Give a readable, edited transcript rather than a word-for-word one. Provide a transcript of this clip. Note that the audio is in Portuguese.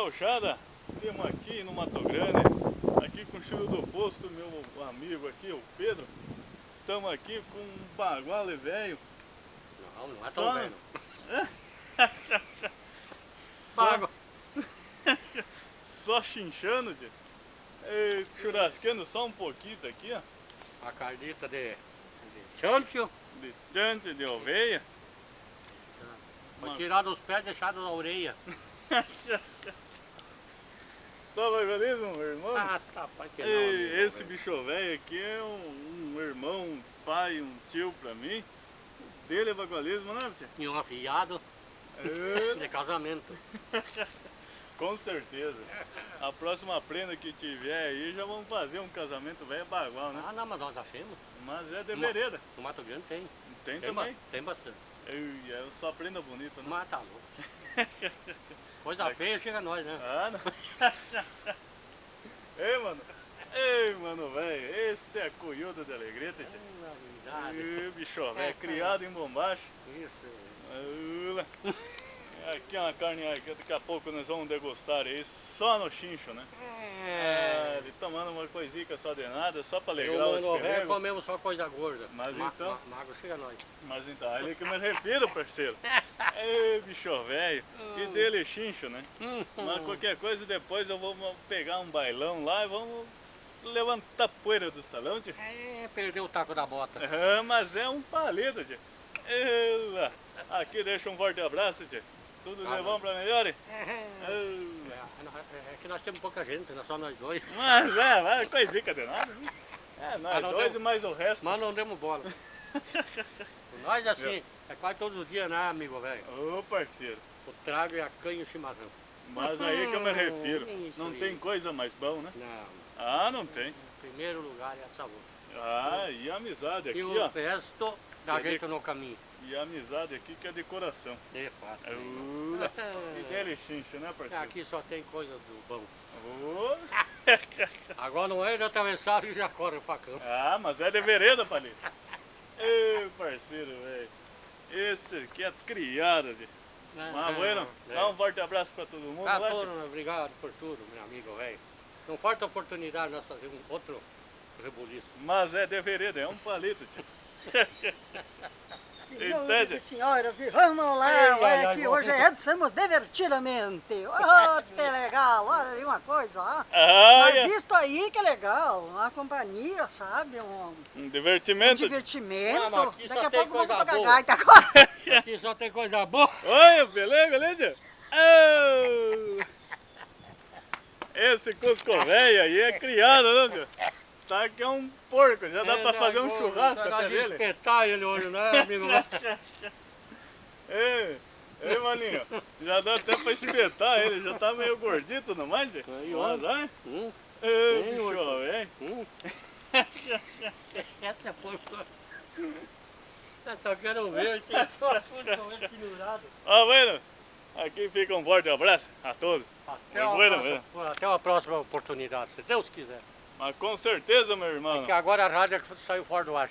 gauchada, temos aqui no Mato Grande, aqui com o Chiro do Posto, meu amigo aqui, o Pedro. Estamos aqui com um bagual velho. Não é tão velho. Só, só chinchando, tio. Churrascando só um pouquinho aqui, ó. A carnita de chancho. De chancho, de oveia. Foi tirar dos pés e deixar da orelha. Só vagolismo, meu irmão? Ah, rapaz, que não. Esse bicho velho aqui é um irmão, um pai, um tio pra mim. O dele é vagolismo, né, tia? E um afiado de casamento. Com certeza. A próxima prenda que tiver aí, já vamos fazer um casamento velho bagual, né? Ah, não, mas nós achamos. Mas é de vereda. No Mato Grande tem. Tem também? Tem bastante. É só prenda bonita, né? Mas tá louco. Coisa feia chega a nós, né? Ah, não. Ei, mano, velho, esse é cunhudo de Alegrete, tia. Bicho velho, criado em bombacha. Isso. Aqui é uma carne que daqui a pouco nós vamos degustar aí, só no chincho, né? Ele tomando uma coisinha só de nada, só pra alegrar os perigos. Comemos só coisa gorda. Mas então... Magro chega a nós. Mas então, é ali que eu me refiro, parceiro. Ei, bicho velho, que dele chincho, né? Mas qualquer coisa depois eu vou pegar um bailão lá e vamos levantar a poeira do salão, tia. Perdeu o taco da bota. Mas é um palito, tia. Aqui deixa um forte abraço, tia. Tudo de bom pra melhor? É que nós temos pouca gente, não é só nós dois. Mas vai coisica de nada. Nós dois e mais o resto. Mas não demos bola. Nós assim, é quase todos os dias, né, amigo velho? Ô, parceiro. O trago e a canha e o chimarrão. Mas aí que eu me refiro. Não tem coisa mais bom, né? Não. Ah, não tem. Em primeiro lugar é a saúde. E a amizade aqui, ó. E o resto dá jeito no caminho. E a amizade aqui que é de coração. De fato. E dele chincha, né, parceiro? Aqui só tem coisa do bom. Agora não é de atravessar e já corre o facão. Mas é de vereda, palito. Ei, parceiro, velho. Esse aqui é criado, de. Mas bueno, dá um forte abraço pra todo mundo. Obrigado por tudo, meu amigo velho. Não falta oportunidade de nós fazer um outro rebuliço. Mas é de vereda, é um palito, tio. Senhoras e senhoras, vamos lá, olha que hoje estamos divertidamente. Oh, que legal, olha aí uma coisa, ó. Mas isso aí que é legal, uma companhia, sabe, um divertimento. Um divertimento. Daqui a pouco vamos tocar gaita agora. Aqui só tem coisa boa. Oi, beleza? Esse Cusco velho aí é criado, né, tio? Tá que é um porco, já dá pra fazer um churrasco até dele. Espetar ele hoje, né, amigo? Ei, maninho, já dá até pra espetar ele, já tá meio gordito, não mais? Ei, bicho, velho. Essa porca. Eu só quero ver esse pendurado. Bueno, aqui fica um forte abraço a todos. Até uma próxima oportunidade, se Deus quiser. Mas com certeza, meu irmão. Porque agora a rádio saiu fora do ar.